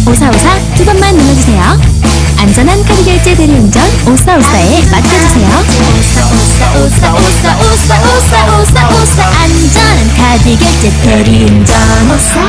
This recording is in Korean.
오사오사 두 번만 눌러주세요. 안전한 카드 결제 대리운전 오사오사에 맡겨주세요. 오사오사 안전한 카드 결제 대리운전 오사